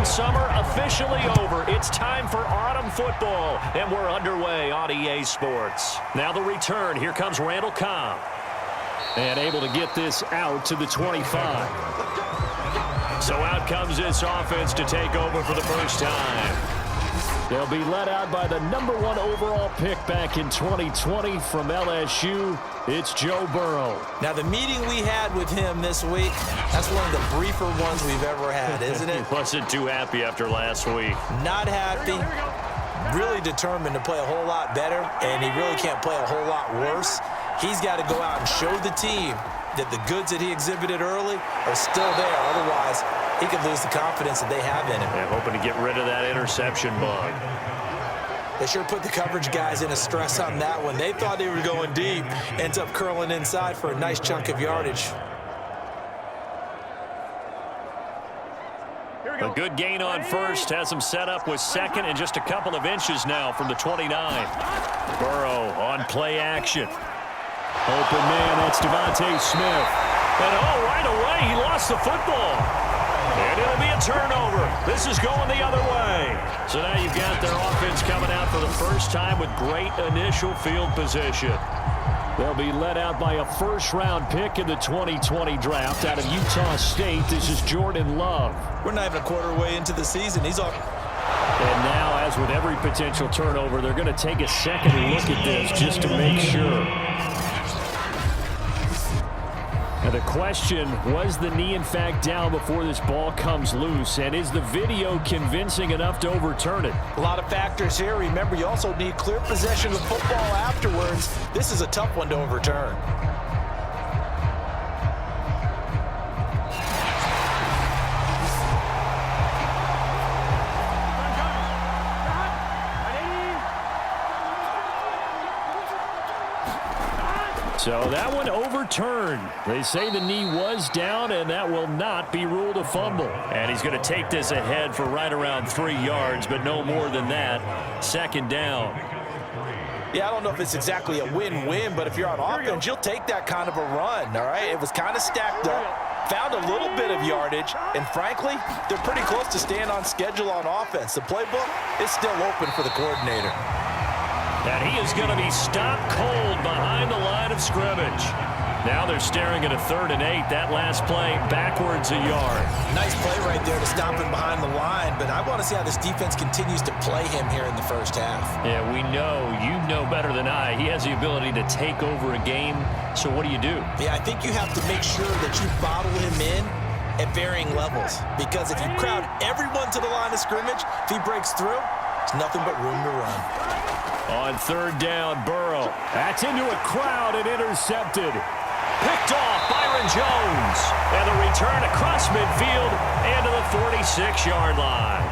spring summer officially over. It's time for autumn football, and we're underway on EA Sports. Now the return. Here comes Randall Cobb. And able to get this out to the 25. So out comes this offense to take over for the first time. They'll be led out by the #1 overall pick back in 2020 from LSU. It's Joe Burrow. Now, the meeting we had with him this week, that's one of the briefer ones we've ever had, isn't it? He wasn't too happy after last week. Not happy. Really determined to play a whole lot better, and he really can't play a whole lot worse. He's got to go out and show the team that the goods that he exhibited early are still there. Otherwise, he could lose the confidence that they have in him. Yeah, hoping to get rid of that interception bug. They sure put the coverage guys in a stress on that one. They thought they were going deep. Ends up curling inside for a nice chunk of yardage. A good gain on first. Has him set up with second and just a couple of inches now from the 29. Burrow on play action. Open man, that's Devontae Smith. And right away, he lost the football. And it'll be a turnover. This is going the other way. So now you've got their offense coming out for the first time with great initial field position. They'll be led out by a first-round pick in the 2020 draft out of Utah State. This is Jordan Love. We're not even a quarter way into the season. He's off. And now, as with every potential turnover, they're going to take a second look at this just to make sure. Now the question, was the knee in fact down before this ball comes loose? And is the video convincing enough to overturn it? A lot of factors here. Remember, you also need clear possession of football afterwards. This is a tough one to overturn. So that one overturned. They say the knee was down, and that will not be ruled a fumble. And he's going to take this ahead for right around 3 yards, but no more than that. Second down. Yeah, I don't know if it's exactly a win-win, but if you're on offense, you'll take that kind of a run, all right? It was kind of stacked up, found a little bit of yardage, and frankly, they're pretty close to staying on schedule on offense. The playbook is still open for the coordinator. And he is going to be stopped cold behind the line of scrimmage. Now they're staring at a 3rd and 8. That last play backwards a yard. Nice play right there to stop him behind the line, but I want to see how this defense continues to play him here in the first half. Yeah, we know. You know better than I. He has the ability to take over a game. So what do you do? Yeah, I think you have to make sure that you bottle him in at varying levels, because if you crowd everyone to the line of scrimmage, if he breaks through, it's nothing but room to run. On 3rd down, Burrow. That's into a crowd and intercepted. Picked off, Byron Jones. And the return across midfield and to the 46-yard line.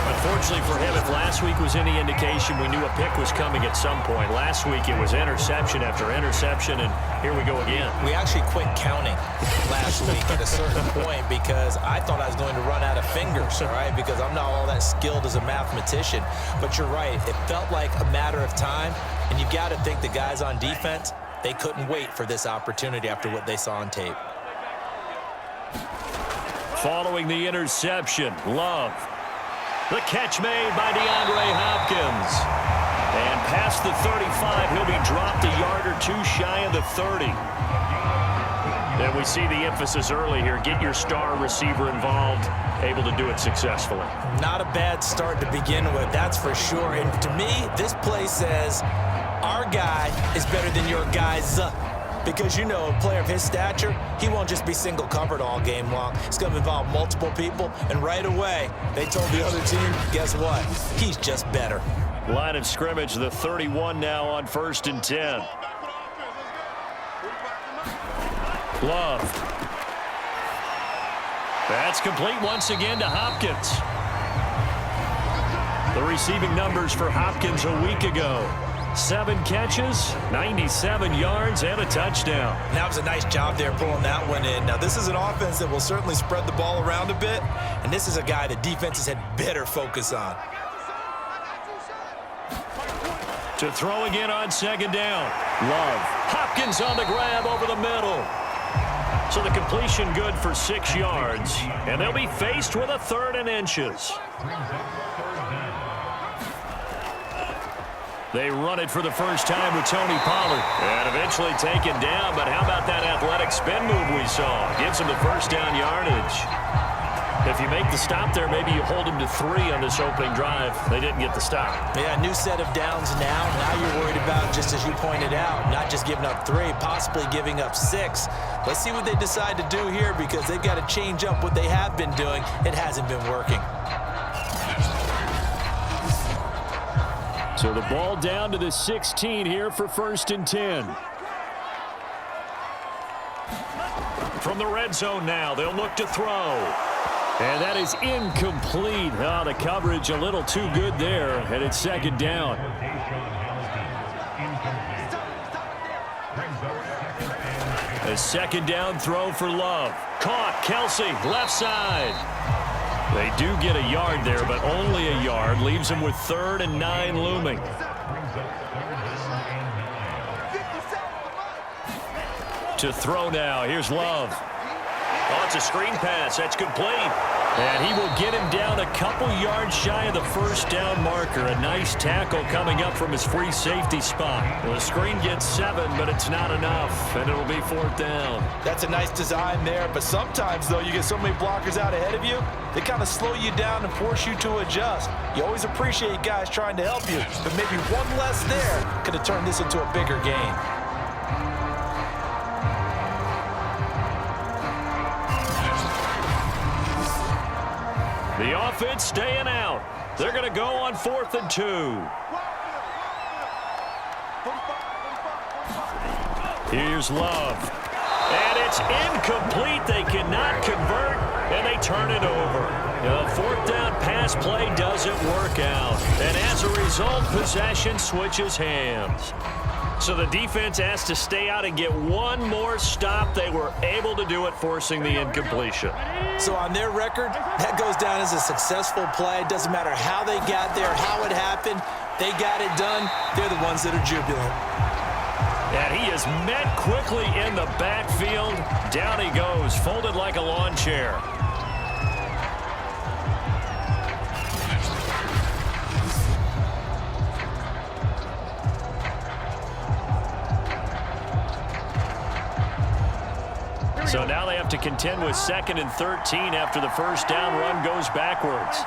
Unfortunately for him, if last week was any indication, we knew a pick was coming at some point. Last week it was interception after interception, and here we go again. We actually quit counting last week at a certain point because I thought I was going to run out of fingers, all right, because I'm not all that skilled as a mathematician. But you're right. It felt like a matter of time, and you got to think the guys on defense, they couldn't wait for this opportunity after what they saw on tape. Following the interception, Love. The catch made by DeAndre Hopkins. And past the 35, he'll be dropped a yard or two shy of the 30. And we see the emphasis early here. Get your star receiver involved, able to do it successfully. Not a bad start to begin with, that's for sure. And to me, this play says our guy is better than your guy's. Because, you know, a player of his stature, he won't just be single covered all game long. It's going to involve multiple people. And right away, they told the other team, guess what? He's just better. Line of scrimmage, the 31 now on 1st and 10. Love. That's complete once again to Hopkins. The receiving numbers for Hopkins a week ago. 7 catches, 97 yards, and a touchdown. That was a nice job there pulling that one in. Now, this is an offense that will certainly spread the ball around a bit, and this is a guy that defenses had better focus on. To throw again on 2nd down. Love. Hopkins on the grab over the middle. So the completion good for 6 yards, and they'll be faced with a 3rd and inches. They run it for the first time with Tony Pollard. And eventually taken down, but how about that athletic spin move we saw? Gives him the first down yardage. If you make the stop there, maybe you hold him to 3 on this opening drive. They didn't get the stop. Yeah, new set of downs now. Now you're worried about, just as you pointed out, not just giving up 3, possibly giving up 6. Let's see what they decide to do here, because they've got to change up what they have been doing. It hasn't been working. So the ball down to the 16 here for 1st and 10. From the red zone now, they'll look to throw. And that is incomplete. Oh, the coverage a little too good there, and it's 2nd down. A 2nd down throw for Love. Caught, Kelsey, left side. They do get a yard there, but only a yard. Leaves them with 3rd and 9 looming. To throw now. Here's Love. Oh, it's a screen pass. That's complete. And he will get him down a couple yards shy of the 1st down marker. A nice tackle coming up from his free safety spot. Well, the screen gets 7, but it's not enough, and it'll be 4th down. That's a nice design there, but sometimes, though, you get so many blockers out ahead of you, they kind of slow you down and force you to adjust. You always appreciate guys trying to help you, but maybe one less there could have turned this into a bigger game. The offense staying out. They're going to go on 4th and 2. Here's Love. And it's incomplete. They cannot convert, and they turn it over. The 4th down pass play doesn't work out. And as a result, possession switches hands. So the defense has to stay out and get one more stop. They were able to do it, forcing the incompletion. So on their record, that goes down as a successful play. It doesn't matter how they got there, how it happened. They got it done. They're the ones that are jubilant. And he is met quickly in the backfield. Down he goes, folded like a lawn chair. So now they have to contend with 2nd and 13 after the 1st down run goes backwards.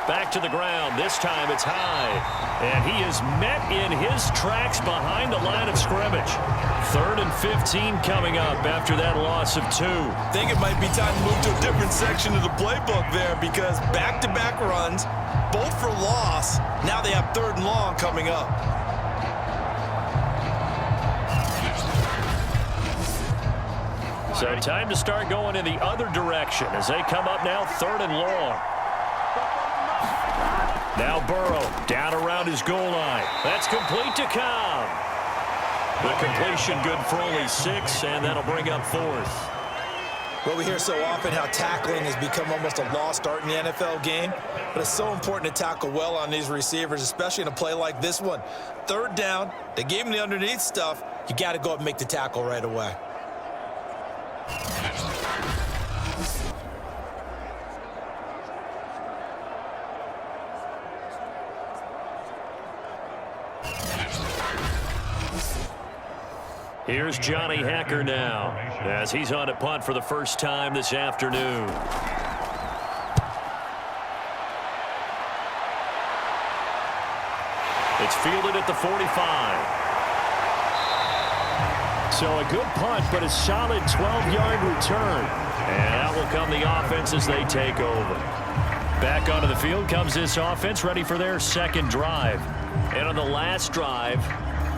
Back to the ground. This time it's high. And he is met in his tracks behind the line of scrimmage. 3rd and 15 coming up after that loss of 2. I think it might be time to move to a different section of the playbook there, because back-to-back runs, both for loss. Now they have 3rd and long coming up. So time to start going in the other direction as they come up now 3rd and long. Now Burrow down around his goal line. That's complete to Cobb. The completion good for only 6, and that'll bring up 4th. Well, we hear so often how tackling has become almost a lost art in the NFL game, but it's so important to tackle well on these receivers, especially in a play like this one. 3rd down, they gave him the underneath stuff. You got to go up and make the tackle right away. Here's Johnny Hacker now as he's on to punt for the first time this afternoon. It's fielded at the 45. So a good punt, but a solid 12-yard return. And out will come the offense as they take over. Back onto the field comes this offense, ready for their 2nd drive. And on the last drive,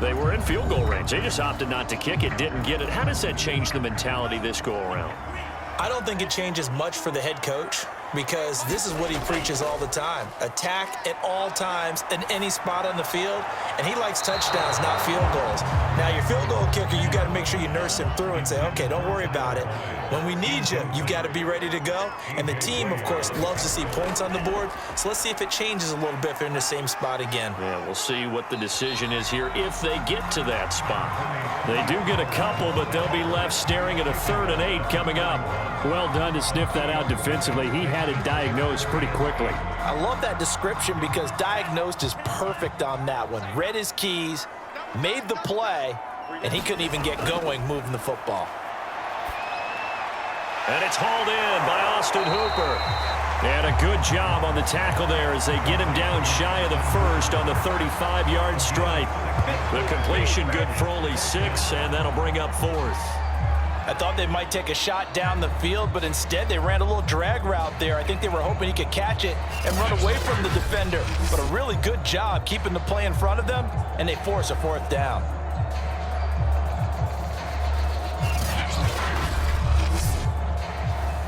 they were in field goal range. They just opted not to kick it, didn't get it. How does that change the mentality this go around? I don't think it changes much for the head coach. because this is what he preaches all the time. Attack at all times in any spot on the field, and he likes touchdowns, not field goals. Now, your field goal kicker, you got to make sure you nurse him through and say, okay, don't worry about it. When we need you, you've got to be ready to go. And the team, of course, loves to see points on the board, so let's see if it changes a little bit if they're in the same spot again. Yeah, we'll see what the decision is here if they get to that spot. They do get a couple, but they'll be left staring at a 3rd and 8 coming up. Well done to sniff that out defensively. He had it diagnosed pretty quickly. I love that description because diagnosed is perfect on that one. Read his keys, made the play, and he couldn't even get going moving the football. And it's hauled in by Austin Hooper. And a good job on the tackle there as they get him down shy of the first on the 35-yard stripe. The completion good for only 6, and that'll bring up 4th. I thought they might take a shot down the field, but instead they ran a little drag route there. I think they were hoping he could catch it and run away from the defender. But a really good job keeping the play in front of them, and they force a 4th down.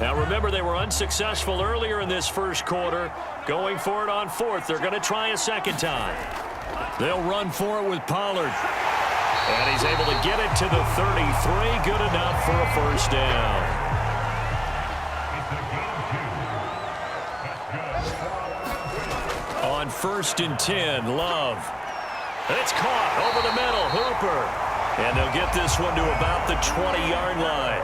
Now remember, they were unsuccessful earlier in this first quarter. Going for it on 4th. They're going to try a second time. They'll run for it with Pollard. And he's able to get it to the 33. Good enough for a 1st down. On 1st and 10, Love. It's caught over the middle, Hooper. And they'll get this one to about the 20-yard line.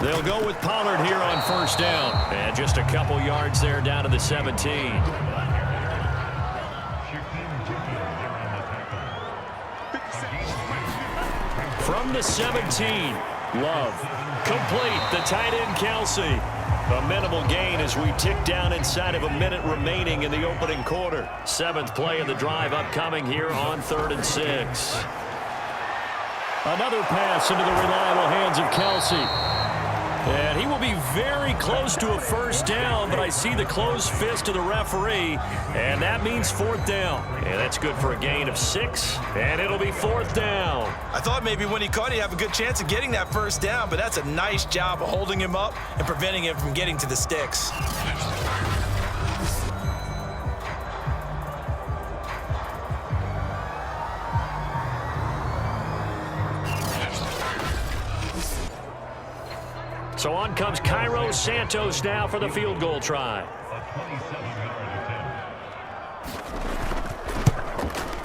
They'll go with Pollard here on 1st down. And just a couple yards there down to the 17. From the 17, Love. Complete, the tight end, Kelsey. A minimal gain as we tick down inside of a minute remaining in the opening quarter. 7th play of the drive upcoming here on 3rd and 6. Another pass into the reliable hands of Kelsey. And he will be very close to a 1st down, but I see the closed fist of the referee, and that means 4th down. And that's good for a gain of 6, and it'll be 4th down. I thought maybe when he caught it, he'd have a good chance of getting that 1st down, but that's a nice job of holding him up and preventing him from getting to the sticks. So on comes Cairo Santos now for the field goal try.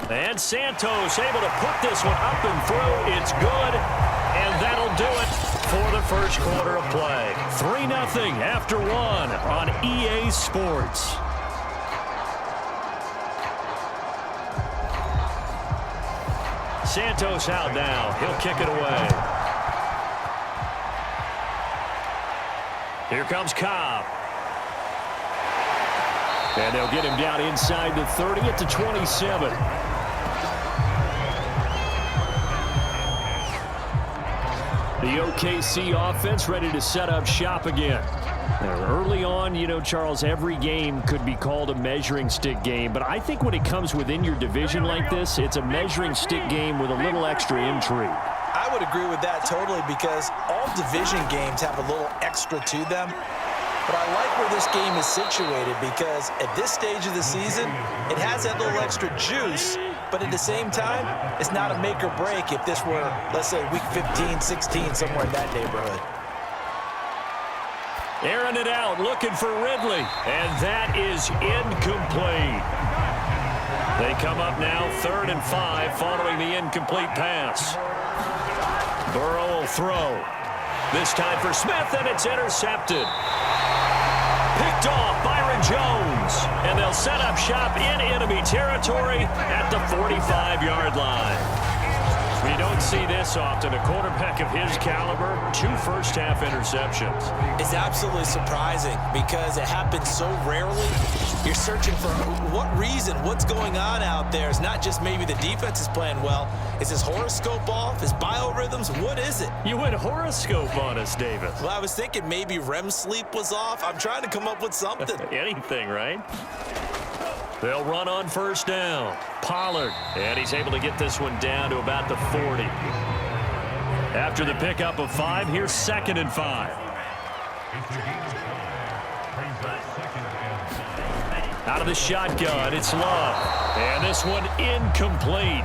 And Santos able to put this one up and through. It's good, and that'll do it for the first quarter of play. 3-0 after 1 on EA Sports. Santos out now. He'll kick it away. Here comes Cobb. And they'll get him down inside the 30 at the 27. The OKC offense ready to set up shop again. Now, early on, you know, Charles, every game could be called a measuring stick game. But I think when it comes within your division like this, it's a measuring stick game with a little extra intrigue. I would agree with that totally because all division games have a little extra to them. But I like where this game is situated because at this stage of the season, it has that little extra juice. But at the same time, it's not a make or break if this were, let's say, week 15, 16, somewhere in that neighborhood. Airing it out, looking for Ridley. And that is incomplete. They come up now 3rd and 5 following the incomplete pass. Burrow will throw. This time for Smith, and it's intercepted. Picked off Byron Jones. And they'll set up shop in enemy territory at the 45-yard line. We don't see this often. A quarterback of his caliber, 2 first-half interceptions. It's absolutely surprising because it happens so rarely. You're searching for what reason, what's going on out there. It's not just maybe the defense is playing well. Is his horoscope off? His biorhythms? What is it? You went horoscope on us, David. Well, I was thinking maybe REM sleep was off. I'm trying to come up with something. Anything, right? They'll run on 1st down. Pollard, and he's able to get this one down to about the 40. After the pickup of 5, here's 2nd and 5. Out of the shotgun, it's Love. And this one incomplete.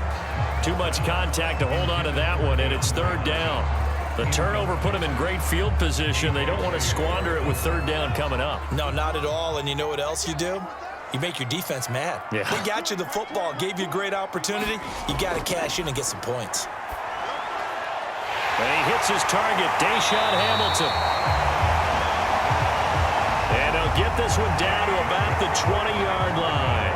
Too much contact to hold on to that one, and it's 3rd down. The turnover put them in great field position. They don't want to squander it with 3rd down coming up. No, not at all. And you know what else you do? You make your defense mad. Yeah. They got you the football, gave you a great opportunity. You got to cash in and get some points. And he hits his target, Deshaun Hamilton. And he'll get this one down to about the 20-yard line.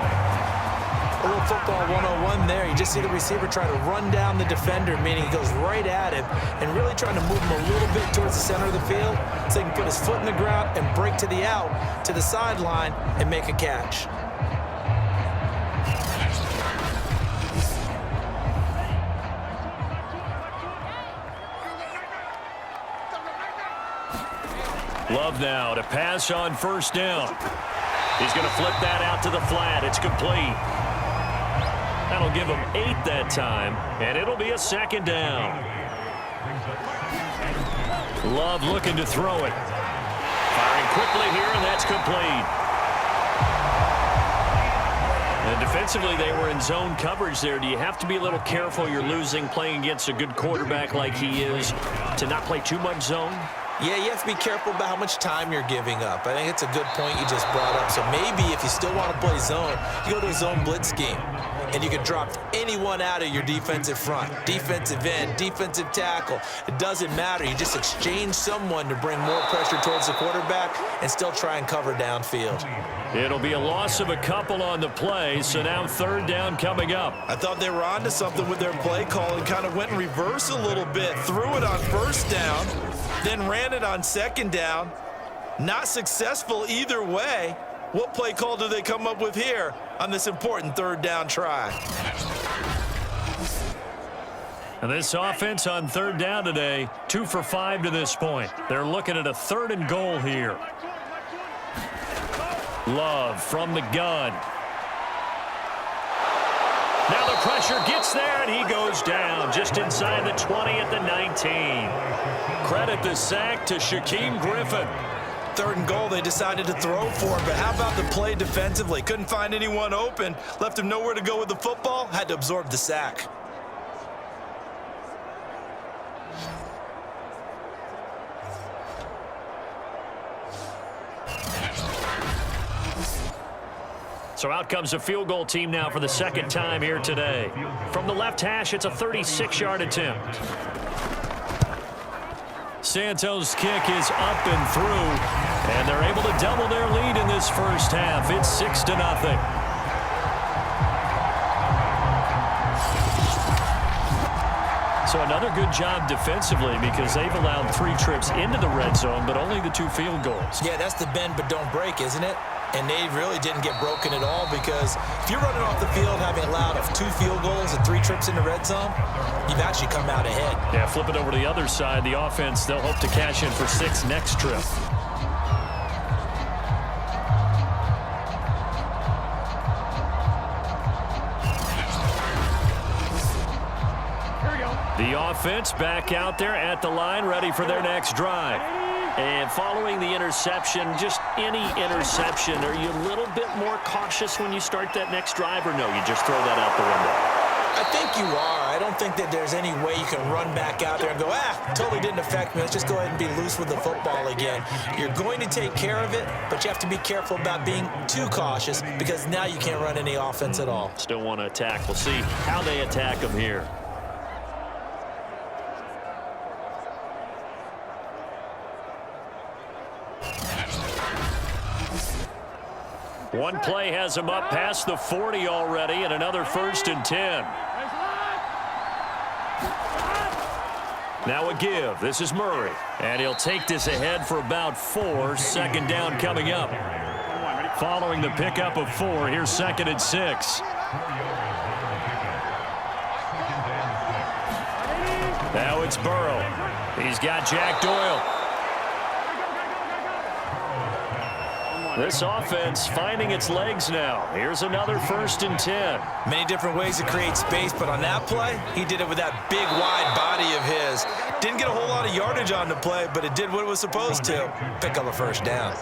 A little football 101 there. You just see the receiver try to run down the defender, meaning he goes right at him and really trying to move him a little bit towards the center of the field so he can put his foot in the ground and break to the out, to the sideline, and make a catch. Love now to pass on 1st down. He's going to flip that out to the flat. It's complete. That'll give him 8 that time, and it'll be a 2nd down. Love looking to throw it. Firing quickly here, and that's complete. And defensively, they were in zone coverage there. Do you have to be a little careful? You're losing playing against a good quarterback like he is to not play too much zone? Yeah, you have to be careful about how much time you're giving up. I think it's a good point you just brought up. So maybe if you still want to play zone, you go to a zone blitz scheme. And you can drop anyone out of your defensive front. Defensive end, defensive tackle. It doesn't matter. You just exchange someone to bring more pressure towards the quarterback and still try and cover downfield. It'll be a loss of a couple on the play, so now 3rd down coming up. I thought they were onto something with their play call and kind of went in reverse a little bit. Threw it on 1st down, then ran it on 2nd down. Not successful either way. What play call do they come up with here on this important 3rd down try? And this offense on 3rd down today, 2 for 5 to this point. They're looking at a 3rd and goal here. Love from the gun. Now the pressure gets there, and he goes down just inside the 20 at the 19. Credit the sack to Shaquem Griffin. 3rd and goal, they decided to throw for it, but how about the play defensively? Couldn't find anyone open, left him nowhere to go with the football, had to absorb the sack. So out comes a field goal team now for the 2nd time here today. From the left hash, it's a 36-yard attempt. Santos' kick is up and through, and they're able to double their lead in this 1st half. It's 6-0. So another good job defensively because they've allowed 3 trips into the red zone, but only the 2 field goals. Yeah, that's the bend but don't break, isn't it? And they really didn't get broken at all because if you're running off the field having allowed 2 field goals and 3 trips in the red zone, you've actually come out ahead. Yeah, flip it over to the other side. The offense, they'll hope to cash in for 6 next trip. The offense back out there at the line, ready for their next drive. And following the interception, just any interception, are you a little bit more cautious when you start that next drive, or no, you just throw that out the window? I think you are. I don't think that there's any way you can run back out there and go, totally didn't affect me. Let's just go ahead and be loose with the football again. You're going to take care of it, but you have to be careful about being too cautious because now you can't run any offense at all. Still want to attack. We'll see how they attack them here. One play has him up past the 40 already, and another 1st and 10. Now a give. This is Murray. And he'll take this ahead for about 4. 2nd down coming up. Following the pickup of 4, here's 2nd and 6. Now it's Burrow. He's got Jack Doyle. This offense finding its legs now. Here's another 1st and 10. Many different ways to create space, but on that play, he did it with that big, wide body of his. yardage on the play, but it did what it was supposed to. Pick up a first down.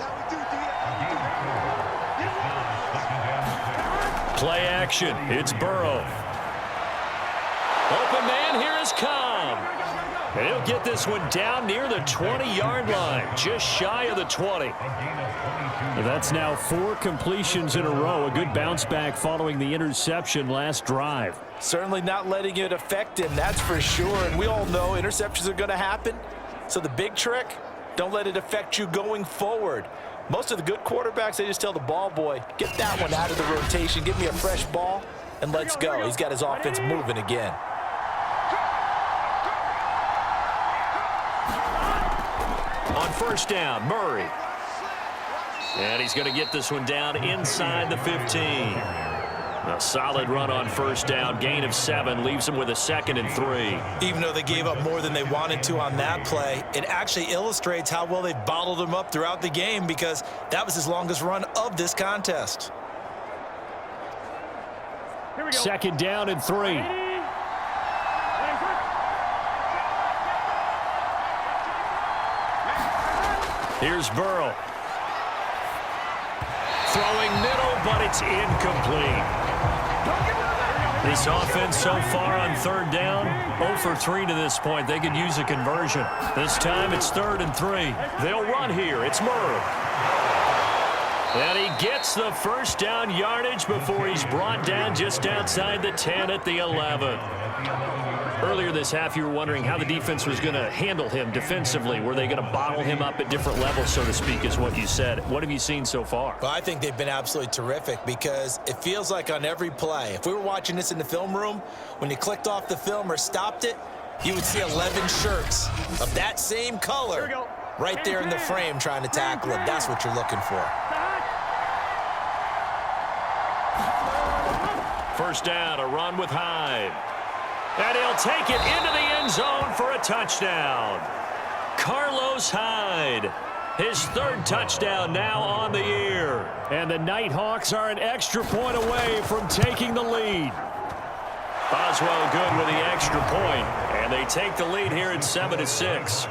Play action. It's Burrow. Open man, here is Cobb. And he'll get this one down near the 20-yard line, just shy of the 20. That's now 4 completions in a row. A good bounce back following the interception last drive. Certainly not letting it affect him, that's for sure. And we all know interceptions are going to happen. So the big trick, don't let it affect you going forward. Most of the good quarterbacks, they just tell the ball boy, get that one out of the rotation, give me a fresh ball, and let's go. He's got his offense moving again. On first down, Murray. And he's going to get this one down inside the 15. A solid run on first down, gain of 7, leaves him with a 2nd and 3. Even though they gave up more than they wanted to on that play, it actually illustrates how well they bottled him up throughout the game, because that was his longest run of this contest. 2nd down and 3. Here's Burrow. Throwing middle, but it's incomplete. This offense so far on 3rd down, 0 for 3 to this point. They could use a conversion. This time it's 3rd and 3. They'll run here. It's Murray. And he gets the first down yardage before he's brought down just outside the 10 at the 11. Earlier this half, you were wondering how the defense was going to handle him defensively. Were they going to bottle him up at different levels, so to speak, is what you said. What have you seen so far? Well, I think they've been absolutely terrific, because it feels like on every play, if we were watching this in the film room, when you clicked off the film or stopped it, you would see 11 shirts of that same color right there in the frame trying to tackle him. That's what you're looking for. First down, a run with Hyde. And he'll take it into the end zone for a touchdown. Carlos Hyde, his 3rd touchdown now on the year. And the Nighthawks are an extra point away from taking the lead. Boswell good with the extra point, and they take the lead here at 7-6.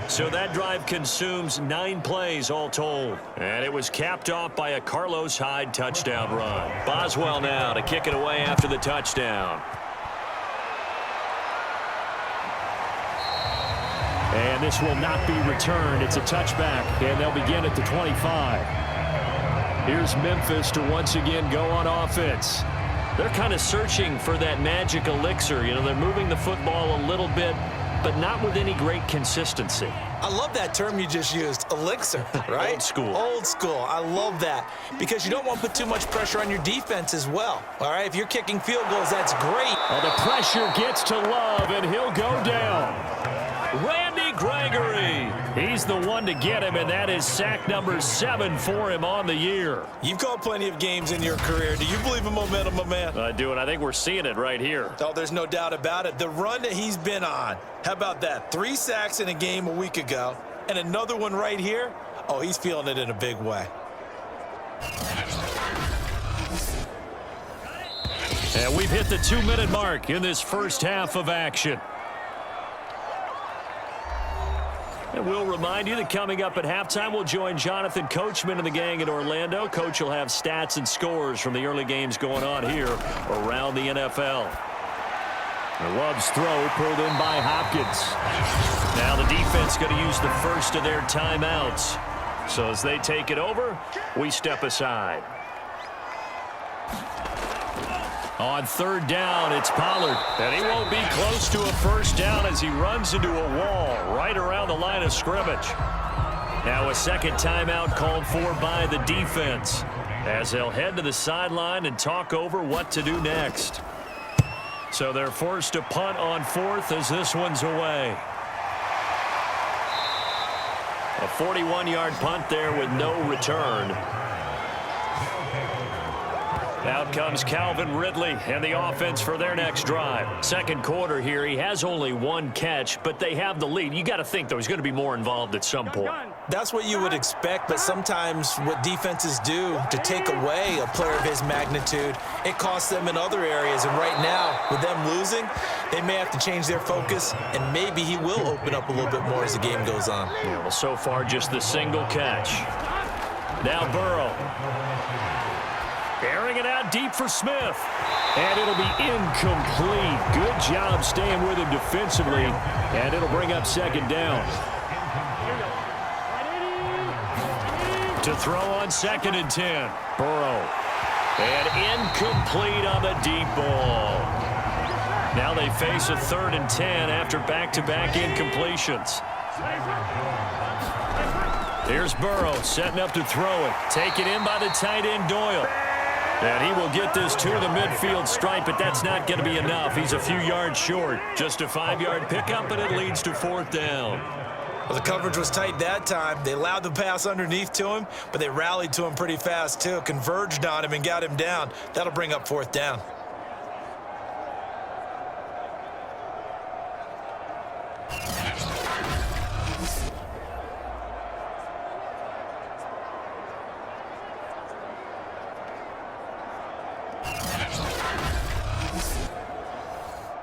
So that drive consumes 9 plays all told. And it was capped off by a Carlos Hyde touchdown run. Boswell now to kick it away after the touchdown. And this will not be returned. It's a touchback, and they'll begin at the 25. Here's Memphis to once again go on offense. They're kind of searching for that magic elixir. You know, they're moving the football a little bit, but not with any great consistency. I love that term you just used, elixir, right? Old school. Old school. I love that, because you don't want to put too much pressure on your defense as well. All right, if you're kicking field goals, that's great. Well, the pressure gets to Love, and he'll go down. Randy Gregory. He's the one to get him, and that is sack number 7 for him on the year. You've called plenty of games in your career. Do you believe in momentum, my man? I do, and I think we're seeing it right here. Oh, there's no doubt about it. The run that he's been on, how about that? 3 sacks in a game a week ago, and another one right here. Oh, he's feeling it in a big way. And we've hit the 2-minute mark in this first half of action. And we'll remind you that coming up at halftime, we'll join Jonathan Coachman and the gang in Orlando. Coach will have stats and scores from the early games going on here around the NFL. Love's throw pulled in by Hopkins. Now the defense going to use the first of their timeouts. So as they take it over, we step aside. On 3rd down, it's Pollard. And he won't be close to a first down as he runs into a wall right around the line of scrimmage. Now a 2nd timeout called for by the defense, as they'll head to the sideline and talk over what to do next. So they're forced to punt on 4th as this one's away. A 41-yard punt there with no return. Out comes Calvin Ridley and the offense for their next drive. 2nd quarter here. He has only 1 catch, but they have the lead. You got to think, though, he's going to be more involved at some point. That's what you would expect, but sometimes what defenses do to take away a player of his magnitude, it costs them in other areas. And right now, with them losing, they may have to change their focus, and maybe he will open up a little bit more as the game goes on. Yeah, well, so far, just the single catch. Now Burrow. Airing it out deep for Smith. And it'll be incomplete. Good job staying with him defensively, and it'll bring up second down. To throw on 2nd and 10. Burrow. And incomplete on the deep ball. Now they face a 3rd and 10 after back-to-back incompletions. Here's Burrow setting up to throw it. Taken in by the tight end Doyle. And he will get this to the midfield stripe, but that's not going to be enough. He's a few yards short. Just a 5-yard pickup, and it leads to 4th down. Well, the coverage was tight that time. They allowed the pass underneath to him, but they rallied to him pretty fast, too. Converged on him and got him down. That'll bring up 4th down.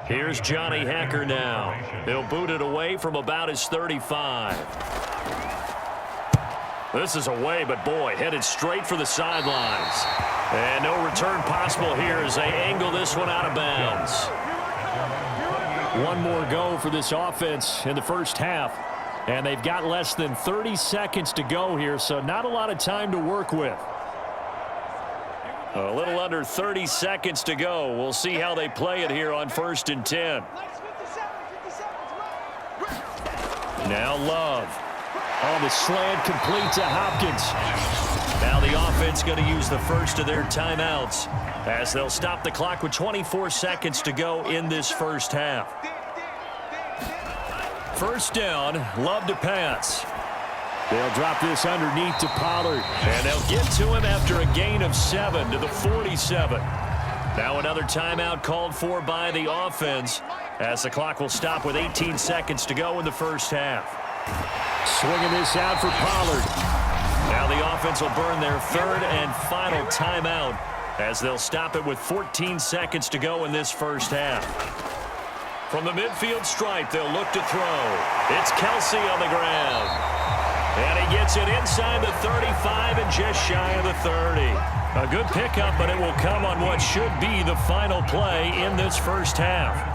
Here's Johnny Hacker now. He'll boot it away from about his 35. This is away, but boy, headed straight for the sidelines. And no return possible here as they angle this one out of bounds. One more go for this offense in the first half. And they've got less than 30 seconds to go here, so not a lot of time to work with. A little under 30 seconds to go. We'll see how they play it here on 1st and 10. Now Love. On the slant, complete to Hopkins. Now the offense going to use the first of their timeouts as they'll stop the clock with 24 seconds to go in this first half. 1st down, Love to pass. They'll drop this underneath to Pollard, and they'll get to him after a gain of 7 to the 47. Now another timeout called for by the offense as the clock will stop with 18 seconds to go in the first half. Swinging this out for Pollard. Now the offense will burn their 3rd and final timeout as they'll stop it with 14 seconds to go in this first half. From the midfield stripe, they'll look to throw. It's Kelsey on the ground. And he gets it inside the 35 and just shy of the 30. A good pickup, but it will come on what should be the final play in this first half.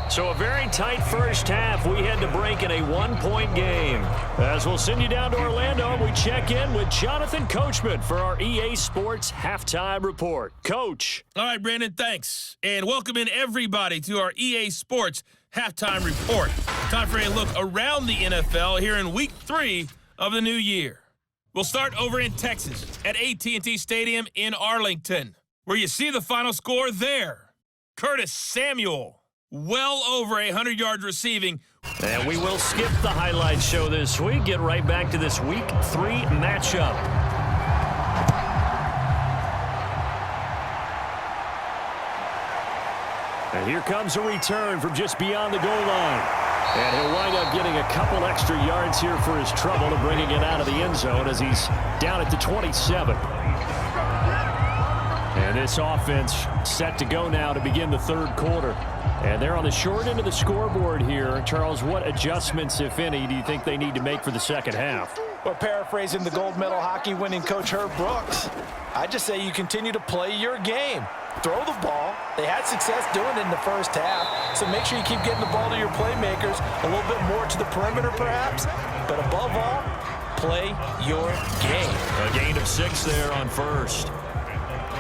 So a very tight first half. We head to break in a 1-point game. As we'll send you down to Orlando, we check in with Jonathan Coachman for our EA Sports Halftime Report. Coach. All right, Brandon, thanks. And welcome in everybody to our EA Sports Halftime Report. Time for a look around the NFL here in Week 3 of the new year. We'll start over in Texas at AT&T Stadium in Arlington, where you see the final score there. Curtis Samuel. Well over 100 yards receiving. And we will skip the highlight show this week. Get right back to this Week 3 matchup. And here comes a return from just beyond the goal line. And he'll wind up getting a couple extra yards here for his trouble and bringing it out of the end zone as he's down at the 27. And this offense set to go now to begin the 3rd quarter. And they're on the short end of the scoreboard here. Charles, what adjustments, if any, do you think they need to make for the second half? Well, paraphrasing the gold medal hockey winning coach Herb Brooks, I just say you continue to play your game. Throw the ball. They had success doing it in the first half, so make sure you keep getting the ball to your playmakers, a little bit more to the perimeter perhaps, but above all, play your game. A gain of 6 there on first.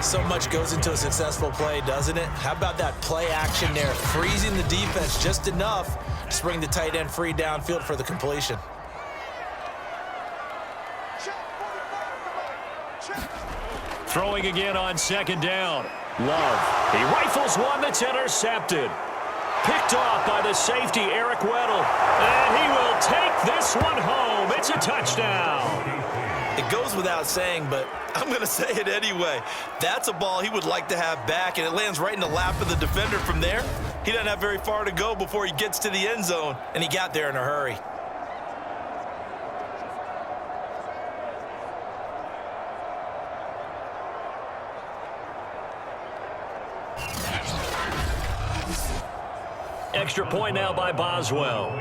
So much goes into a successful play, doesn't it? How about that play action there? Freezing the defense just enough to bring the tight end free downfield for the completion. Throwing again on 2nd down. Love. He rifles one that's intercepted. Picked off by the safety, Eric Weddle. And he will take this one home. It's a touchdown. It goes without saying, but I'm going to say it anyway. That's a ball he would like to have back, and it lands right in the lap of the defender from there. He doesn't have very far to go before he gets to the end zone, and he got there in a hurry. Extra point now by Boswell.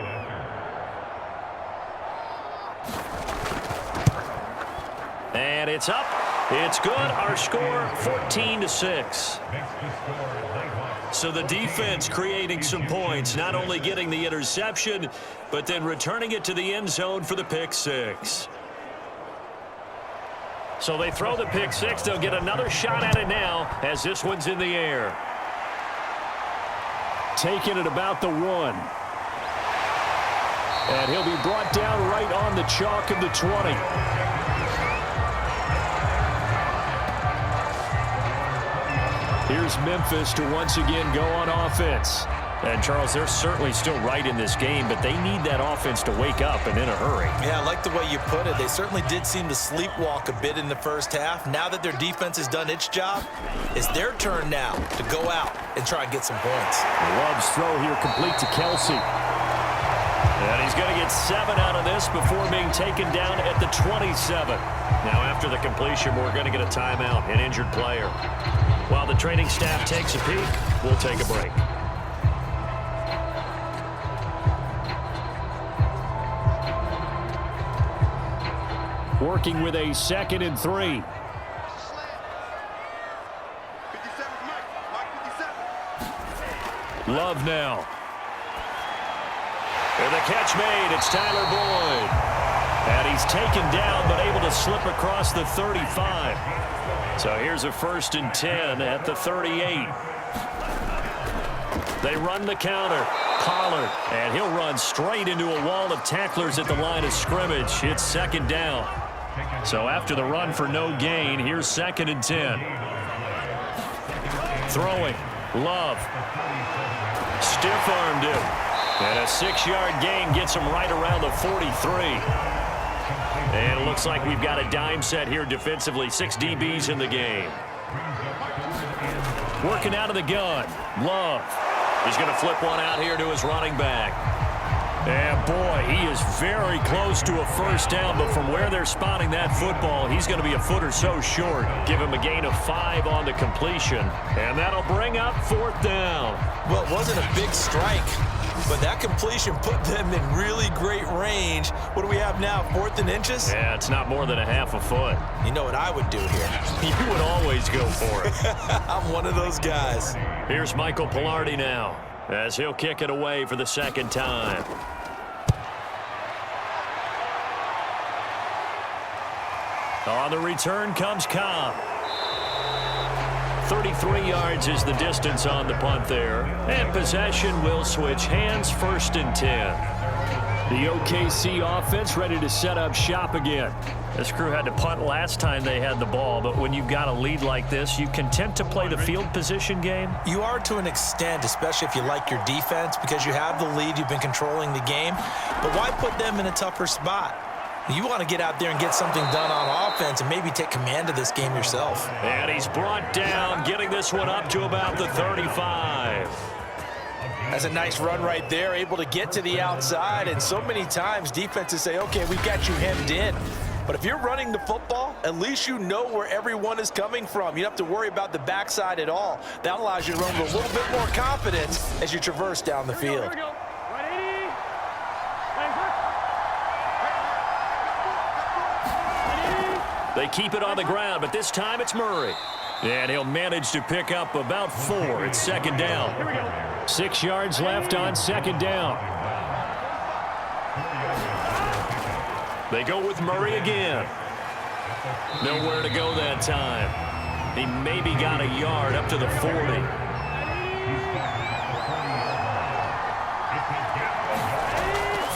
And it's up. It's good. Our score, 14-6. So the defense creating some points, not only getting the interception, but then returning it to the end zone for the pick six. So they throw the pick six. They'll get another shot at it now as this one's in the air. Taking it about the 1. And he'll be brought down right on the chalk of the 20. Here's Memphis to once again go on offense. And, Charles, they're certainly still right in this game, but they need that offense to wake up and in a hurry. Yeah, I like the way you put it. They certainly did seem to sleepwalk a bit in the first half. Now that their defense has done its job, it's their turn now to go out and try and get some points. Love's throw here complete to Kelsey. And he's going to get 7 out of this before being taken down at the 27. Now, after the completion, we're going to get a timeout, an injured player. While the training staff takes a peek, we'll take a break. Working with a 2nd and 3. Love now. And the catch made. It's Tyler Boyd. And he's taken down but able to slip across the 35. So here's a 1st and 10 at the 38. They run the counter. Pollard, and he'll run straight into a wall of tacklers at the line of scrimmage. It's 2nd down. So after the run for no gain, here's 2nd and 10. Throwing. Love. Stiff-armed him. And a 6-yard gain gets him right around the 43. And it looks like we've got a dime set here defensively. 6 DBs in the game. Working out of the gun. Love. He's going to flip one out here to his running back. And, boy, he is very close to a 1st down, but from where they're spotting that football, he's going to be a foot or so short. Give him a gain of 5 on the completion, and that'll bring up 4th down. Well, it wasn't a big strike, but that completion put them in really great range. What do we have now, 4th and inches? Yeah, it's not more than a half a foot. You know what I would do here? You would always go for it. I'm one of those guys. Here's Michael Pilardi now, as he'll kick it away for the 2nd time. On the return comes Cobb. 33 yards is the distance on the punt there. And possession will switch hands, 1st and 10. The OKC offense ready to set up shop again. This crew had to punt last time they had the ball, but when you've got a lead like this, you content to play the field position game? You are to an extent, especially if you like your defense, because you have the lead, you've been controlling the game. But why put them in a tougher spot? You want to get out there and get something done on offense and maybe take command of this game yourself. And he's brought down, getting this one up to about the 35. That's a nice run right there, able to get to the outside. And so many times defenses say, okay, we've got you hemmed in. But if you're running the football, at least you know where everyone is coming from. You don't have to worry about the backside at all. That allows you to run with a little bit more confidence as you traverse down the field. They keep it on the ground, but this time it's Murray. And he'll manage to pick up about 4. It's 2nd down. 6 yards left on 2nd down. They go with Murray again. Nowhere to go that time. He maybe got a yard up to the 40.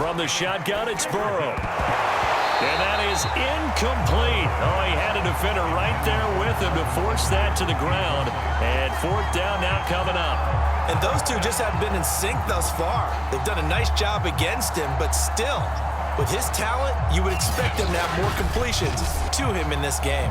From the shotgun, it's Burrow. And that is incomplete. Oh, he had a defender right there with him to force that to the ground. And 4th down now coming up. And those two just haven't been in sync thus far. They've done a nice job against him, but still, With his talent, you would expect him to have more completions to him in this game.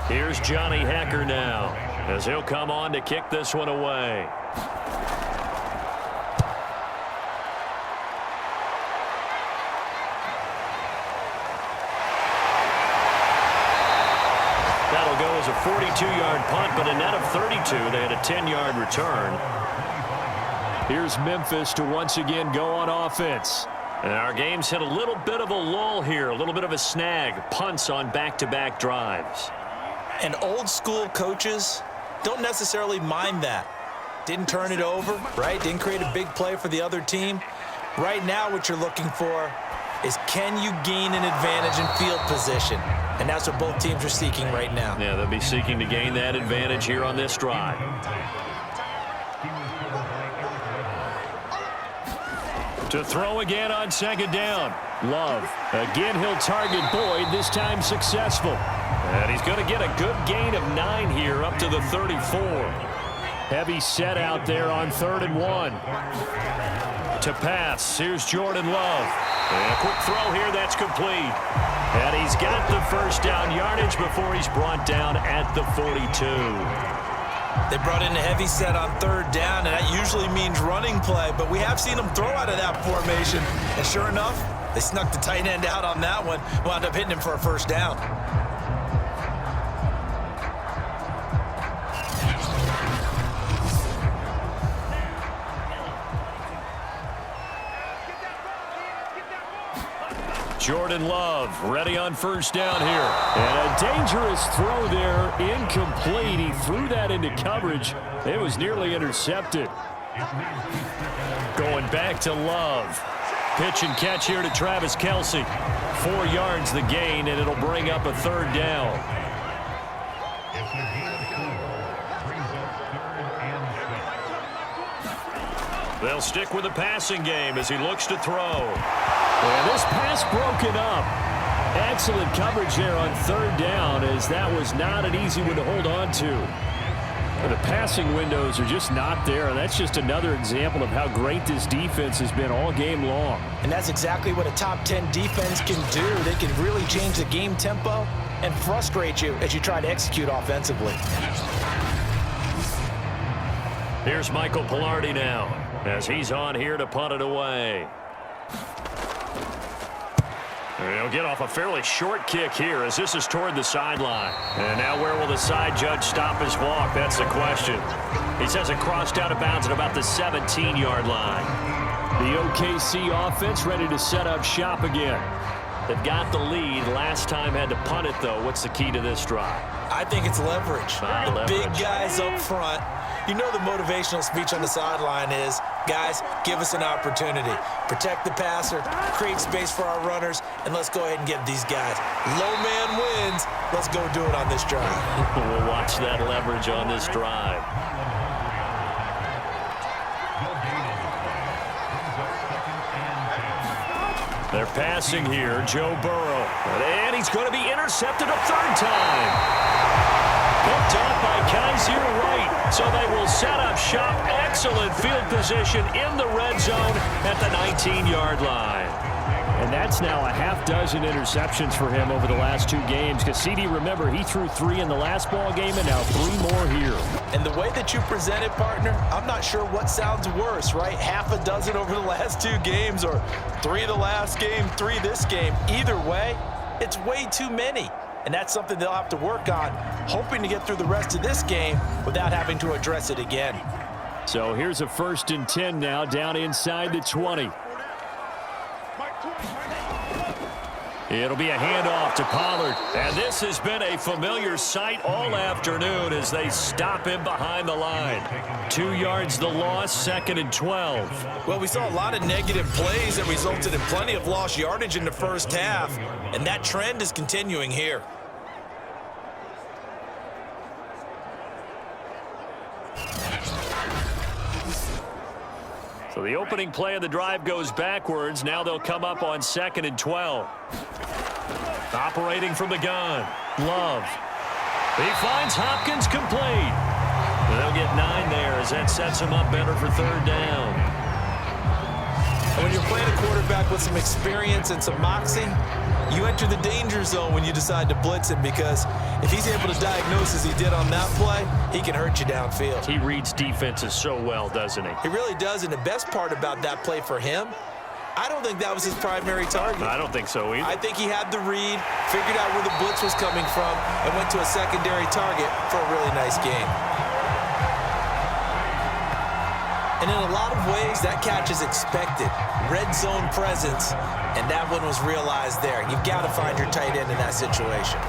Here's Johnny Hecker now, as he'll come on to kick this one away. That'll go as a 42-yard punt, but a net of 32. They had a 10-yard return. Here's Memphis to once again go on offense. And our game's hit a little bit of a lull here, a little bit of a snag. Punts on back-to-back drives. And old-school coaches don't necessarily mind that. Didn't turn it over, right? Didn't create a big play for the other team. Right now what you're looking for is, can you gain an advantage in field position? And that's what both teams are seeking right now. Yeah, they'll be seeking to gain that advantage here on this drive. To throw again on second down. Love. Again, he'll target Boyd, this time successful. And he's going to get a good gain of 9 here up to the 34. Heavy set out there on 3rd and 1. To pass, here's Jordan Love. And a quick throw here, that's complete. And he's got the first down yardage before he's brought down at the 42. They brought in a heavy set on 3rd down, and that usually means running play, but we have seen them throw out of that formation. And sure enough, they snuck the tight end out on that one, wound up hitting him for a first down. Jordan Love ready on first down here. And a dangerous throw there, incomplete. He threw that into coverage. It was nearly intercepted. Going back to Love. Pitch and catch here to Travis Kelce. 4 yards the gain, and it'll bring up a 3rd down. They'll stick with the passing game as he looks to throw. And this pass broken up. Excellent coverage there on 3rd down, as that was not an easy one to hold on to. But the passing windows are just not there, and that's just another example of how great this defense has been all game long. And that's exactly what a top 10 defense can do. They can really change the game tempo and frustrate you as you try to execute offensively. Here's Michael Pilardi now, as he's on here to punt it away. He'll get off a fairly short kick here, as this is toward the sideline. And now where will the side judge stop his walk? That's the question. He says it crossed out of bounds at about the 17-yard line. The OKC offense ready to set up shop again. They've got the lead. Last time had to punt it, though. What's the key to this drive? I think it's leverage. The big guys up front. You know the motivational speech on the sideline is, guys, give us an opportunity. Protect the passer, create space for our runners, and let's go ahead and get these guys. Low man wins. Let's go do it on this drive. We'll watch that leverage on this drive. They're passing here, Joe Burrow. And he's going to be intercepted a 3rd time. Picked off by Kaiser Wright. So they will set up shop. Excellent field position in the red zone at the 19-yard line. And that's now a half dozen interceptions for him over the last 2 games. Because CD, remember, he threw 3 in the last ball game and now 3 more here. And the way that you present it, partner, I'm not sure what sounds worse, right? Half a dozen over the last 2 games, or 3 the last game, 3 this game. Either way, it's way too many. And that's something they'll have to work on, hoping to get through the rest of this game without having to address it again. So here's a 1st and 10 now, down inside the 20. It'll be a handoff to Pollard. And this has been a familiar sight all afternoon as they stop him behind the line. 2 yards the loss, 2nd and 12. Well, we saw a lot of negative plays that resulted in plenty of lost yardage in the first half, and that trend is continuing here. So the opening play of the drive goes backwards. Now they'll come up on 2nd and 12. Operating from the gun, Love. He finds Hopkins complete. They'll get 9 there as that sets him up better for third down. And when you're playing a quarterback with some experience and some moxie, you enter the danger zone when you decide to blitz him, because if he's able to diagnose as he did on that play, he can hurt you downfield. He reads defenses so well, doesn't he? He really does, and the best part about that play for him, I don't think that was his primary target. I don't think so either. I think he had the read, figured out where the blitz was coming from, and went to a secondary target for a really nice game. And in a lot of ways, that catch is expected. Red zone presence, and that one was realized there. You've got to find your tight end in that situation.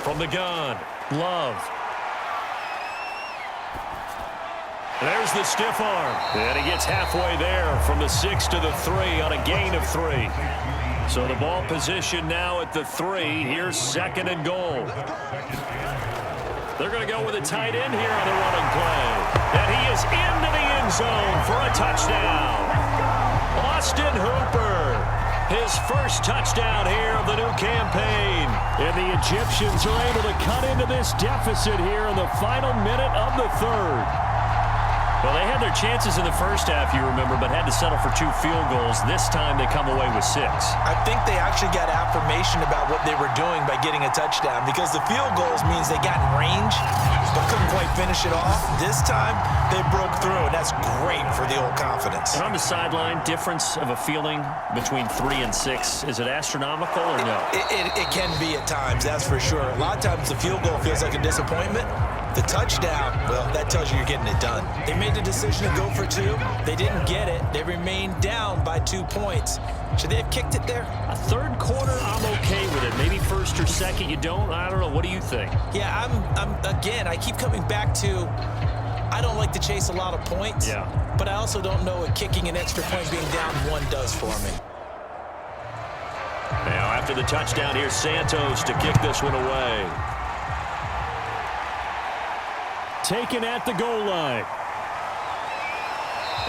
From the gun, Love. There's the stiff arm. And he gets halfway there from the 6 to the 3 on a gain of 3. So the ball position now at the 3. Here's 2nd and goal. They're going to go with a tight end here on the running play. And he is into the end zone for a touchdown. Austin Hooper. His first touchdown here of the new campaign. And the Egyptians are able to cut into this deficit here in the final minute of the 3rd. Well, they had their chances in the first half, you remember, but had to settle for 2 field goals. This time they come away with 6. I think they actually got affirmation about what they were doing by getting a touchdown, because the field goals means they got in range but couldn't quite finish it off. This time they broke through, and that's great for the old confidence. And on the sideline, difference of a feeling between 3 and 6, is it astronomical or no? It can be at times, that's for sure. A lot of times the field goal feels like a disappointment. The touchdown, well, that tells you you're getting it done. They made the decision to go for 2. They didn't get it. They remained down by 2 points. Should they have kicked it there? A third quarter, I'm okay with it. Maybe first or second, you don't. I don't know. What do you think? Yeah, again, I keep coming back to, I don't like to chase a lot of points. Yeah. But I also don't know what kicking an extra point being down 1 does for me. Now, after the touchdown, here's Santos to kick this one away. Taken at the goal line.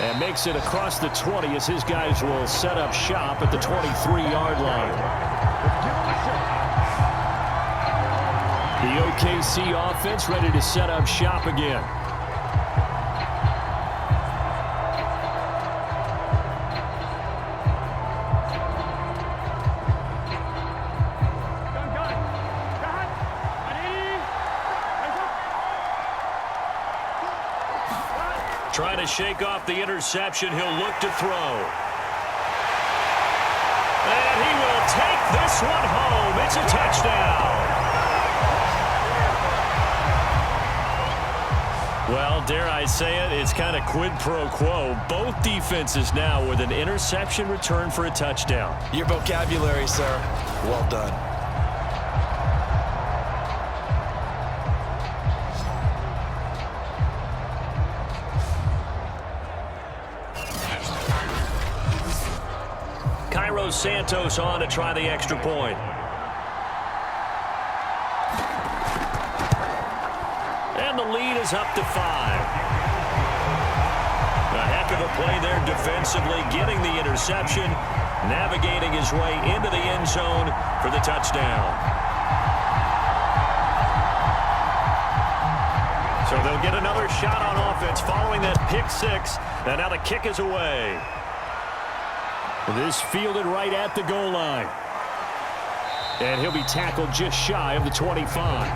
And makes it across the 20 as his guys will set up shop at the 23-yard line. The OKC offense ready to set up shop again. Trying to shake off the interception. He'll look to throw. And he will take this one home. It's a touchdown. Well, dare I say it, it's kind of quid pro quo. Both defenses now with an interception return for a touchdown. Your vocabulary, sir. Well done. Santos on to try the extra point. And the lead is up to 5. A heck of a play there defensively, getting the interception, navigating his way into the end zone for the touchdown. So they'll get another shot on offense following that pick 6, and now the kick is away. This fielded right at the goal line. And he'll be tackled just shy of the 25.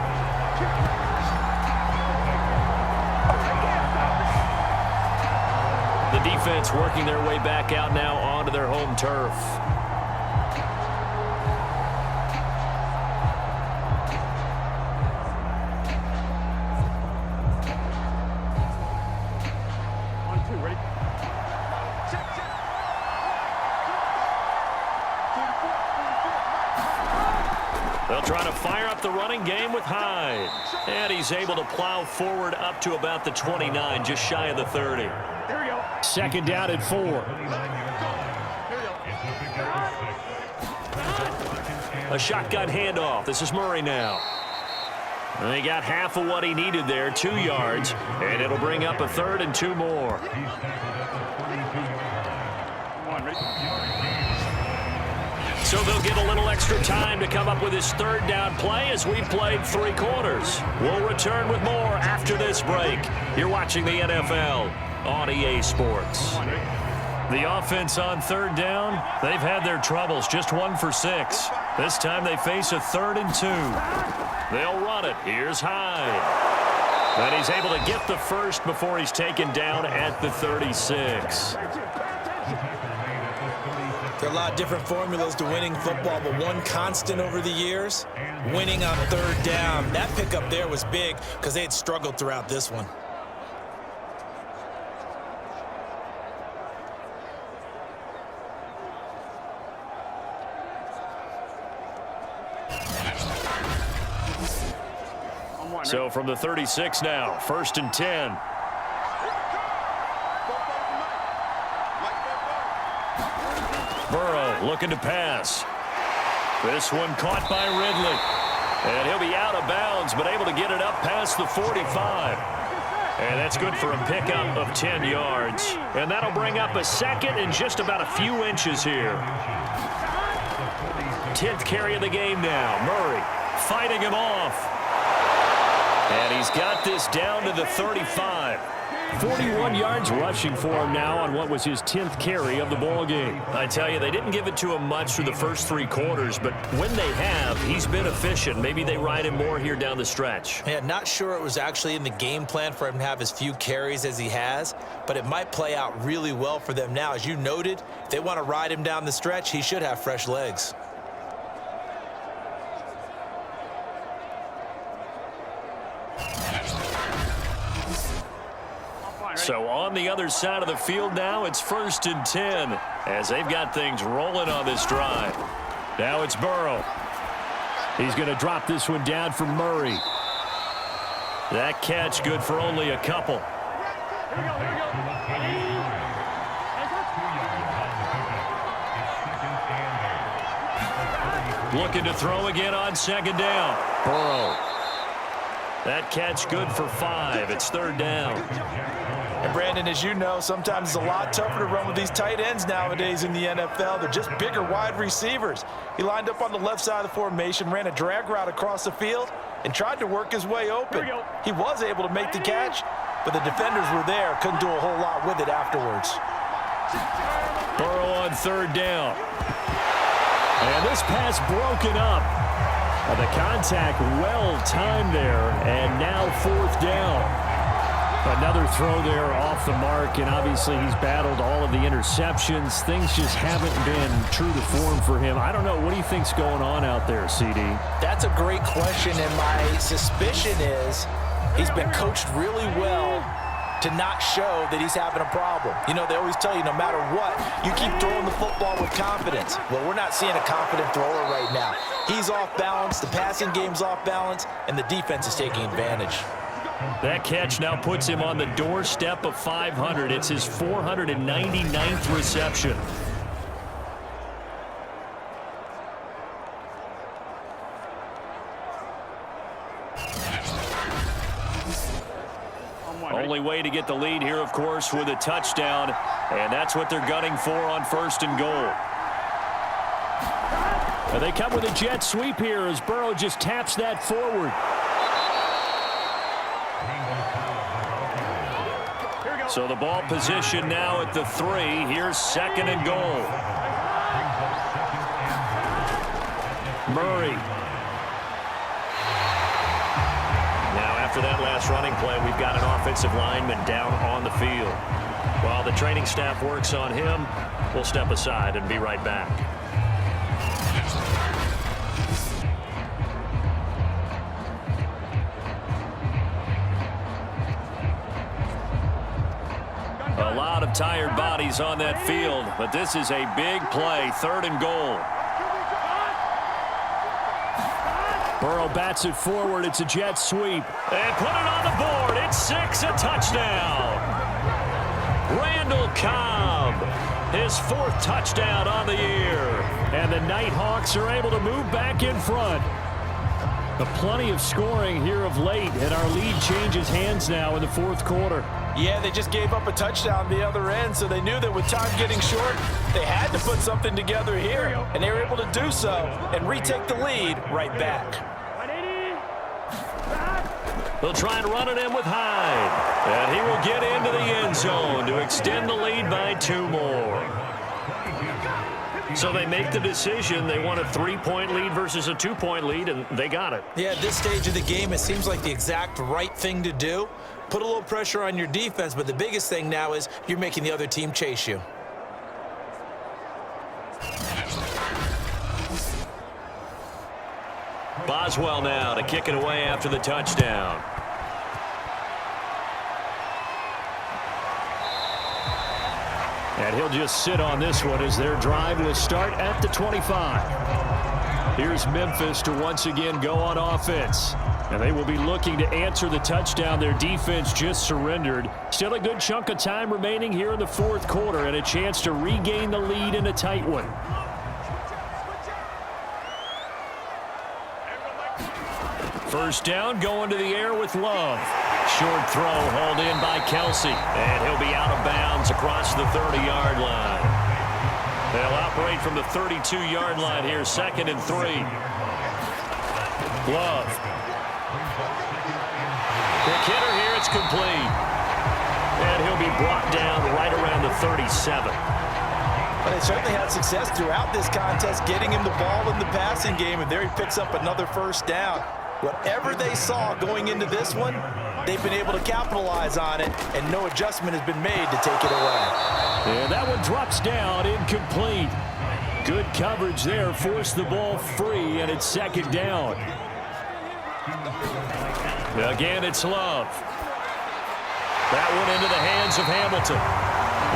The defense working their way back out now onto their home turf. They'll try to fire up the running game with Hyde. And he's able to plow forward up to about the 29, just shy of the 30. Second down at 4. A shotgun handoff. This is Murray now. And he got half of what he needed there, 2 yards, and it'll bring up a 3rd and 2 more. So they'll get a little extra time to come up with his 3rd down play as we've played 3 quarters. We'll return with more after this break. You're watching the NFL on EA Sports. The offense on 3rd down, they've had their troubles, just 1 for 6. This time they face a 3rd and 2. They'll run it. Here's Hyde. And he's able to get the first before he's taken down at the 36. There are a lot of different formulas to winning football, but one constant over the years, winning on 3rd down. That pickup there was big because they had struggled throughout this one. So from the 36 now, 1st and 10. Burrow looking to pass. This one caught by Ridley. And he'll be out of bounds, but able to get it up past the 45. And that's good for a pickup of 10 yards. And that'll bring up a 2nd and just about a few inches here. 10th carry of the game now. Murray fighting him off. And he's got this down to the 35. 41 yards rushing for him now on what was his 10th carry of the ball game. I tell you, they didn't give it to him much through the first 3 quarters, but when they have, he's been efficient. Maybe they ride him more here down the stretch. Yeah, not sure it was actually in the game plan for him to have as few carries as he has, but it might play out really well for them now. As you noted, if they want to ride him down the stretch, he should have fresh legs. So on the other side of the field now, it's 1st and 10 as they've got things rolling on this drive. Now it's Burrow. He's going to drop this one down for Murray. That catch good for only a couple. Looking to throw again on 2nd down. Burrow. That catch good for 5. It's 3rd down. And Brandon, as you know, sometimes it's a lot tougher to run with these tight ends nowadays in the NFL. They're just bigger wide receivers. He lined up on the left side of the formation, ran a drag route across the field, and tried to work his way open. He was able to make the catch, but the defenders were there. Couldn't do a whole lot with it afterwards. Burrow on 3rd down. And this pass broken up. The contact well timed there, and now 4th down. Another throw there off the mark, and obviously he's battled all of the interceptions. Things just haven't been true to form for him. I don't know. What do you think's going on out there, CD? That's a great question, and my suspicion is he's been coached really well to not show that he's having a problem. You know, they always tell you no matter what, you keep throwing the football with confidence. Well, we're not seeing a confident thrower right now. He's off balance, the passing game's off balance, and the defense is taking advantage. That catch now puts him on the doorstep of 500. It's his 499th reception. Only way to get the lead here, of course, with a touchdown, and that's what they're gunning for on 1st and goal. And they come with a jet sweep here as Burrow just taps that forward. So the ball position now at the 3. Here's 2nd and goal. Murray. Now after that last running play, we've got an offensive lineman down on the field. While the training staff works on him, we'll step aside and be right back. A lot of tired bodies on that field, but this is a big play, 3rd and goal. Burrow bats it forward. It's a jet sweep. And put it on the board. It's 6, a touchdown. Randall Cobb, his 4th touchdown on the year. And the Nighthawks are able to move back in front. Plenty of scoring here of late, and our lead changes hands now in the fourth quarter. Yeah, they just gave up a touchdown the other end, so they knew that with time getting short, they had to put something together here, and they were able to do so and retake the lead right back. They'll try and run it in with Hyde, and he will get into the end zone to extend the lead by 2 more. So they make the decision. They want a 3-point lead versus a 2-point lead, and they got it. Yeah, at this stage of the game, it seems like the exact right thing to do. Put a little pressure on your defense, but the biggest thing now is you're making the other team chase you. Boswell now to kick it away after the touchdown. And he'll just sit on this one as their drive will start at the 25. Here's Memphis to once again go on offense. And they will be looking to answer the touchdown their defense just surrendered. Still a good chunk of time remaining here in the fourth quarter and a chance to regain the lead in a tight one. First down, going to the air with Love. Short throw hauled in by Kelsey, and he'll be out of bounds across the 30-yard line. They'll operate from the 32-yard line here, 2nd and 3. Love. Quick hitter here, it's complete. And he'll be brought down right around the 37. But they certainly had success throughout this contest getting him the ball in the passing game, and there he picks up another first down. Whatever they saw going into this one, they've been able to capitalize on it, and no adjustment has been made to take it away. And that one drops down, incomplete. Good coverage there, forced the ball free, and it's 2nd down. Again, it's Love. That one into the hands of Hamilton.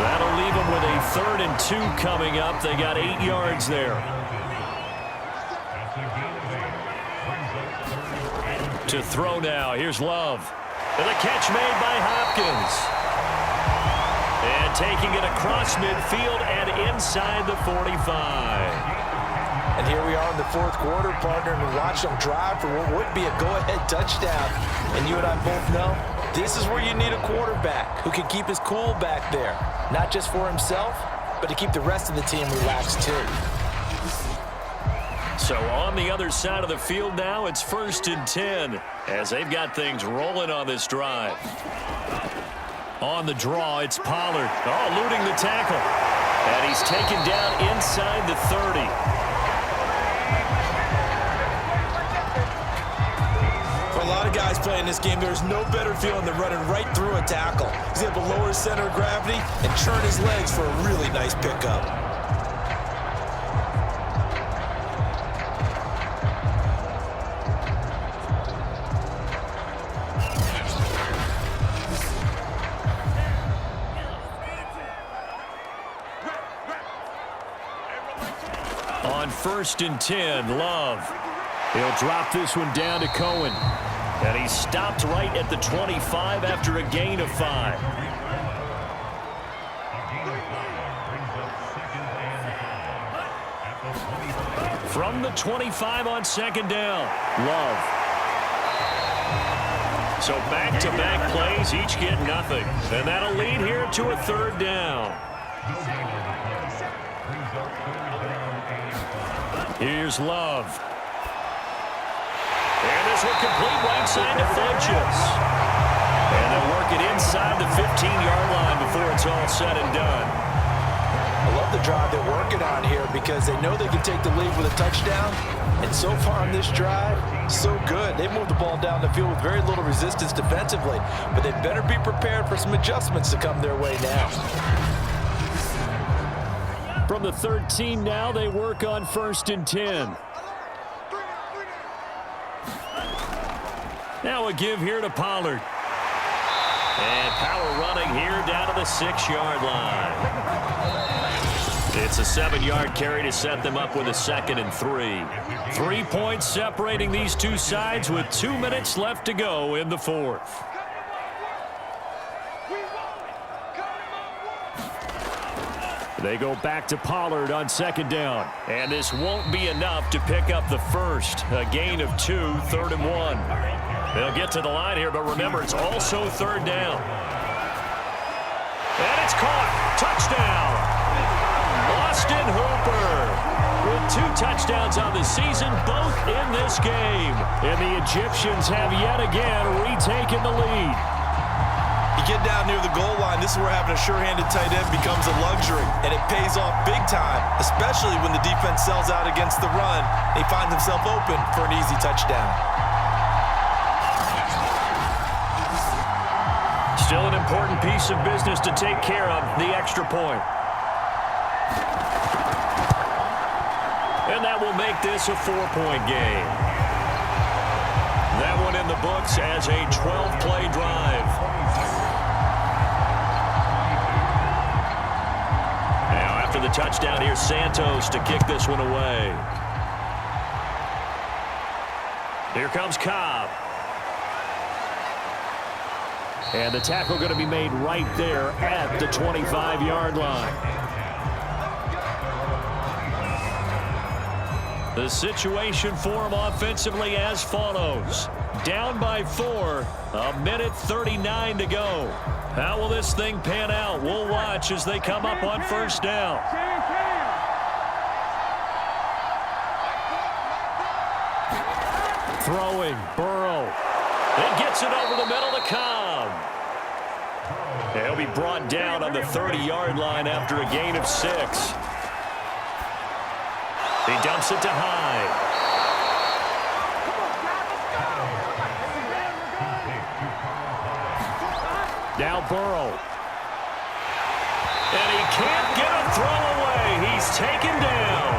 That'll leave them with a 3rd and 2 coming up. They got 8 yards there. To throw now. Here's Love. And the catch made by Hopkins. And taking it across midfield and inside the 45. And here we are in the fourth quarter, partner, and we watch them drive for what would be a go-ahead touchdown. And you and I both know this is where you need a quarterback who can keep his cool back there. Not just for himself, but to keep the rest of the team relaxed too. So on the other side of the field now, it's 1st and 10 as they've got things rolling on this drive. On the draw, it's Pollard. Oh, eluding the tackle. And he's taken down inside the 30. For a lot of guys playing this game, there's no better feeling than running right through a tackle. He's able to lower his center of gravity and churn his legs for a really nice pickup. On 1st and 10, Love. He'll drop this one down to Cohen. And he's stopped right at the 25 after a gain of 5. From the 25 on 2nd down, Love. So back-to-back plays, each get nothing. And that'll lead here to a 3rd down. Here's Love. And this will complete right side to Funches. And they'll work it inside the 15-yard line before it's all said and done. I love the drive they're working on here because they know they can take the lead with a touchdown. And so far on this drive, so good. They moved the ball down the field with very little resistance defensively. But they better be prepared for some adjustments to come their way now. From the 13 now, they work on 1st and 10. Now a give here to Pollard. And power running here down to the 6-yard line. It's a 7-yard carry to set them up with a 2nd and 3. 3 points separating these two sides with 2 minutes left to go in the fourth. They go back to Pollard on second down. And this won't be enough to pick up the first. A gain of 2, 3rd and 1. They'll get to the line here, but remember, it's also 3rd down. And it's caught. Touchdown. Austin Hooper with 2 touchdowns on the season, both in this game. And the Egyptians have yet again retaken the lead. You get down near the goal line, this is where having a sure-handed tight end becomes a luxury, and it pays off big time, especially when the defense sells out against the run. He finds himself open for an easy touchdown. Still an important piece of business to take care of, the extra point. And that will make this a 4-point game. That one in the books as a 12-play drive. Now after the touchdown, here's Santos to kick this one away. Here comes Cobb. And the tackle going to be made right there at the 25-yard line. The situation for him offensively as follows. Down by 4, 1:39 to go. How will this thing pan out? We'll watch as they come up on first down. Throwing, Burrow. He gets it over the middle to Cobb. He'll be brought down on the 30-yard line after a gain of 6. He dumps it to Hyde. Now Burrow. And he can't get a throw away. He's taken down.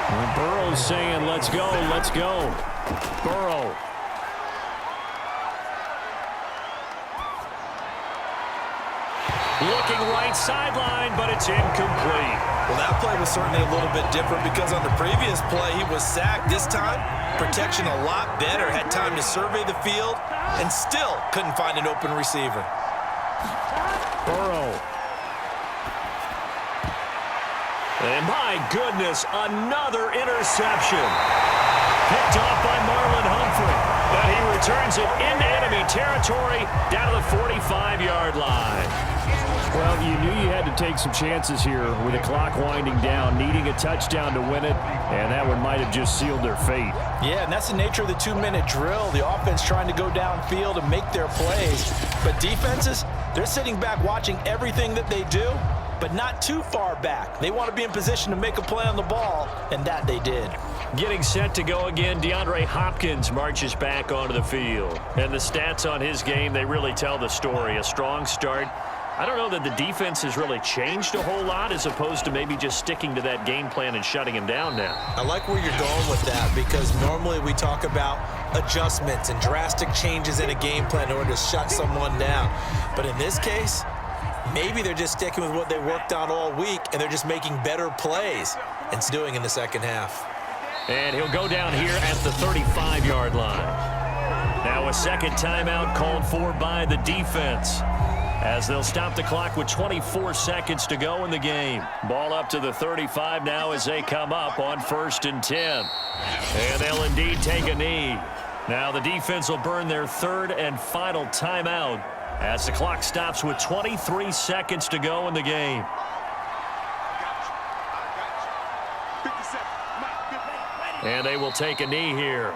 And Burrow's saying, let's go, let's go. Burrow. Looking right sideline, but it's incomplete. Well, that play was certainly a little bit different because on the previous play, he was sacked. This time, protection a lot better. Had time to survey the field and still couldn't find an open receiver. Burrow. And my goodness, another interception. Picked off by Marlon Humphrey. But he returns it into enemy territory down to the 45-yard line. Well, you knew you had to take some chances here with the clock winding down, needing a touchdown to win it, and that one might have just sealed their fate. Yeah, and that's the nature of the 2-minute drill. The offense trying to go downfield and make their plays. But defenses, they're sitting back watching everything that they do, but not too far back. They want to be in position to make a play on the ball, and that they did. Getting set to go again, DeAndre Hopkins marches back onto the field. And the stats on his game, they really tell the story. A strong start. I don't know that the defense has really changed a whole lot as opposed to maybe just sticking to that game plan and shutting him down now. I like where you're going with that because normally we talk about adjustments and drastic changes in a game plan in order to shut someone down. But in this case, maybe they're just sticking with what they worked on all week and they're just making better plays. And it's doing in the second half. And he'll go down here at the 35-yard line. Now a second timeout called for by the defense, as they'll stop the clock with 24 seconds to go in the game. Ball up to the 35 now as they come up on 1st and 10. And they'll indeed take a knee. Now the defense will burn their 3rd and final timeout as the clock stops with 23 seconds to go in the game. And they will take a knee here.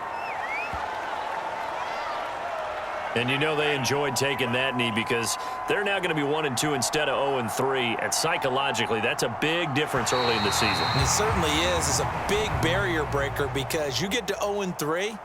And you know they enjoyed taking that knee because they're now going to be 1-2 instead of 0-3. And psychologically, that's a big difference early in the season. And it certainly is. It's a big barrier breaker because you get to 0-3,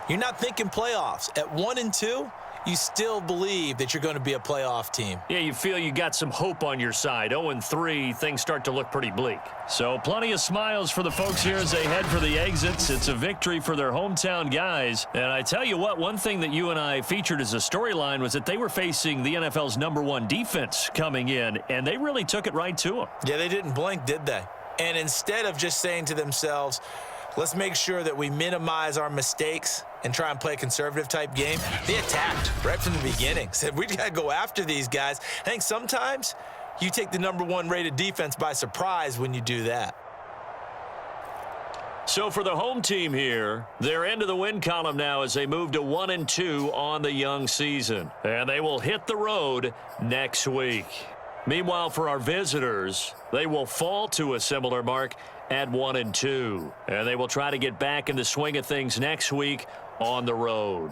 you're not thinking playoffs. At 1-2, you still believe that you're going to be a playoff team. Yeah, you feel you got some hope on your side. 0-3, things start to look pretty bleak. So plenty of smiles for the folks here as they head for the exits. It's a victory for their hometown guys. And I tell you what, one thing that you and I featured as a storyline was that they were facing the NFL's #1 defense coming in, and they really took it right to them. Yeah, they didn't blink, did they? And instead of just saying to themselves, let's make sure that we minimize our mistakes and try and play a conservative type game, they attacked right from the beginning. Said, we got to go after these guys. I think sometimes You take the #1 rated defense by surprise when you do that. So for the home team here, they're into the win column now as they move to 1-2 on the young season. And they will hit the road next week. Meanwhile, for our visitors, they will fall to a similar mark at 1-2. And they will try to get back in the swing of things next week on the road.